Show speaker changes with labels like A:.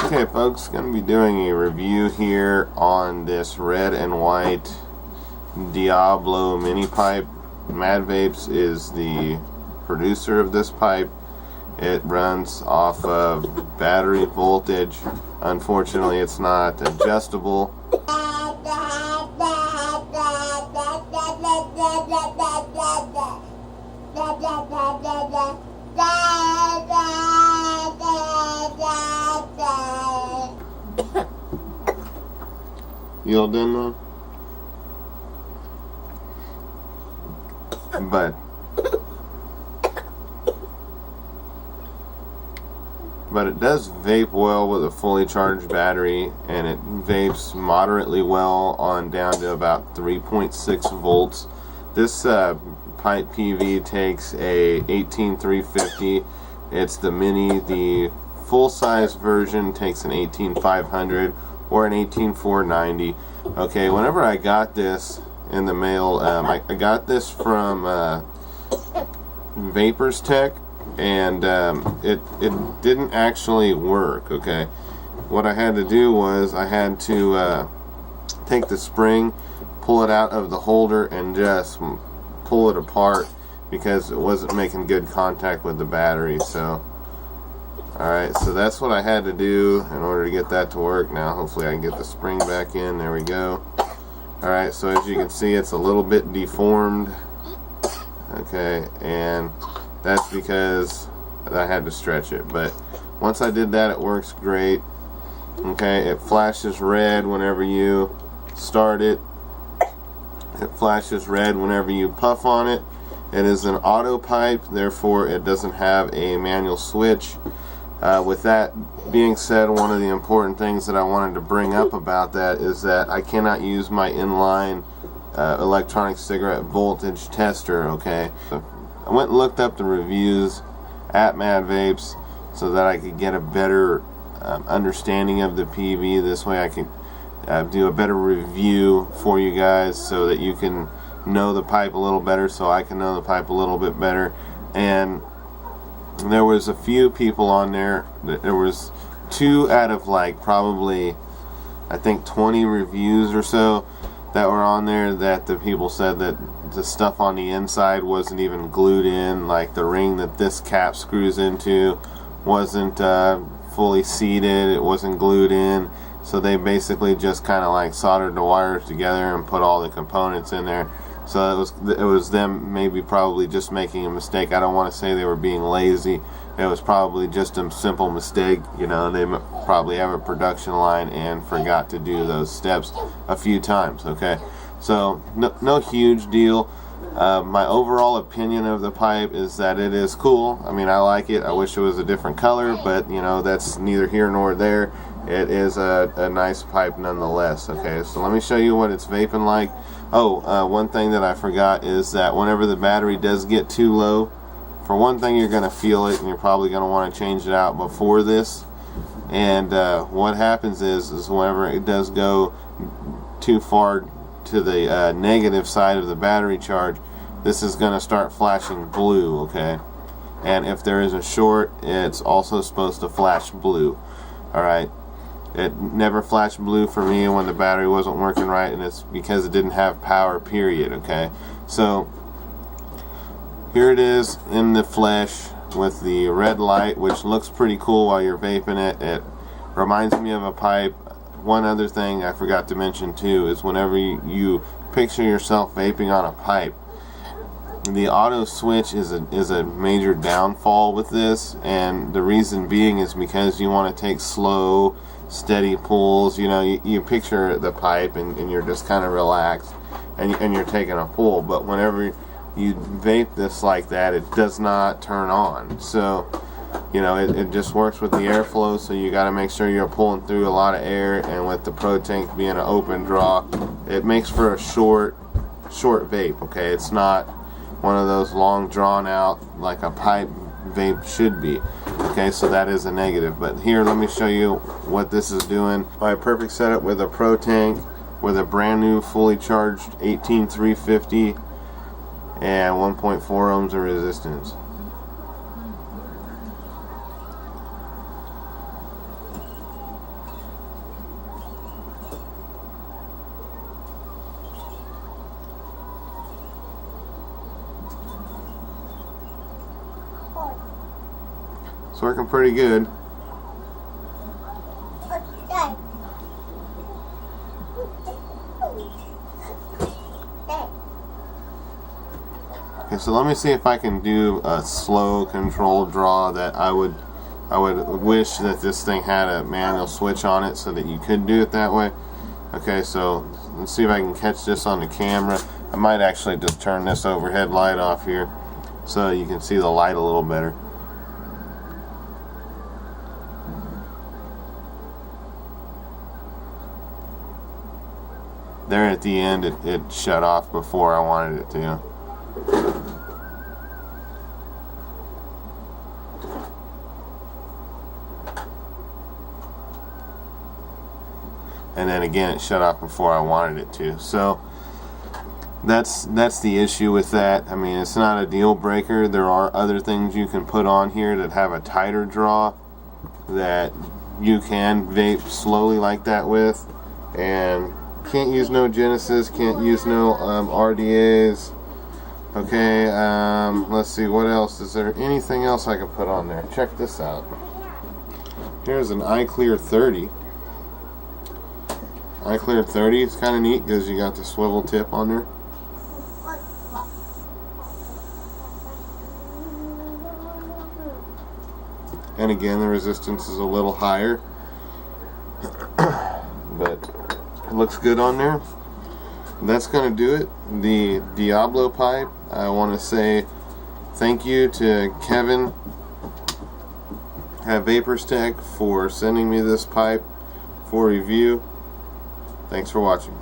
A: Okay folks, going to be doing a review here on this red and white Diablo mini pipe. Madvapes is the producer of this pipe. It runs off of battery voltage. Unfortunately, it's not adjustable. You all done now? But it does vape well with a fully charged battery, and it vapes moderately well on down to about 3.6 volts. This pipe PV takes a 18350. It's the mini. The full-size version takes an 18500 or an 18490. Okay, whenever I got this in the mail, I got this from Vapers Tek, and it didn't actually work. Okay, what I had to do was I had to take the spring, pull it out of the holder, and just pull it apart because it wasn't making good contact with the battery. So alright, so that's what I had to do in order to get that to work. Now hopefully I can get the spring back in. There we go. Alright, so as you can see, it's a little bit deformed. Okay, and that's because I had to stretch it. But once I did that, it works great. Okay, it flashes red whenever you start it. It flashes red whenever you puff on it. It is an auto pipe, therefore it doesn't have a manual switch. With that being said, one of the important things that I wanted to bring up about that is that I cannot use my inline electronic cigarette voltage tester. Okay, so I went and looked up the reviews at Madvapes so that I could get a better understanding of the PV. This way I can do a better review for you guys so that you can know the pipe a little better, so I can know the pipe a little bit better. And there was a few people on there. There was 2 out of like probably I think 20 reviews or so that were on there that the people said that the stuff on the inside wasn't even glued in, like the ring that this cap screws into wasn't fully seated, it wasn't glued in, so they basically just kind of like soldered the wires together and put all the components in there. So it was them maybe probably just making a mistake. I don't want to say they were being lazy. It was probably just a simple mistake. You know, they probably have a production line and forgot to do those steps a few times. Okay, so no huge deal. My overall opinion of the pipe is that it is cool. I mean, I like it. I wish it was a different color, but you know, that's neither here nor there. It is a nice pipe nonetheless. Okay, so let me show you what it's vaping like. Oh, one thing that I forgot is that whenever the battery does get too low, for one thing, you're going to feel it, and you're probably going to want to change it out before this. And what happens is whenever it does go too far to the negative side of the battery charge, this is going to start flashing blue. Okay, and if there is a short, it's also supposed to flash blue. Alright, it never flashed blue for me when the battery wasn't working right, and it's because it didn't have power, period. Okay, so here it is in the flesh with the red light, which looks pretty cool while you're vaping it. It reminds me of a pipe. One other thing I forgot to mention too is whenever you picture yourself vaping on a pipe, the auto switch is a major downfall with this, and the reason being is because you want to take slow, steady pulls. You know, you picture the pipe and you're just kind of relaxed and you're taking a pull, but whenever you vape this like that, it does not turn on. So you know, it just works with the airflow, so you got to make sure you're pulling through a lot of air, and with the Pro Tank being an open draw, it makes for a short vape. Okay, it's not one of those long drawn out like a pipe vape should be. Okay, so that is a negative. But here, let me show you what this is doing. My perfect setup with a Pro Tank with a brand new fully charged 18350 and 1.4 ohms of resistance. working pretty good. Okay, so let me see if I can do a slow control draw that I would wish that this thing had a manual switch on it so that you could do it that way. Okay, so let's see if I can catch this on the camera. I might actually just turn this overhead light off here so you can see the light a little better. There at the end, it shut off before I wanted it to. And then again, it shut off before I wanted it to. So that's the issue with that. I mean, it's not a deal breaker. There are other things you can put on here that have a tighter draw that you can vape slowly like that with. And can't use no Genesis, can't use no RDAs. Okay, let's see, what else? Is there anything else I can put on there? Check this out. Here's an iClear 30. iClear 30 is kind of neat because you got the swivel tip on there. And again, the resistance is a little higher, but it looks good on there. That's going to do it. The Diablo pipe, I want to say thank you to Kevin at Vapers Tek for sending me this pipe for review. Thanks for watching.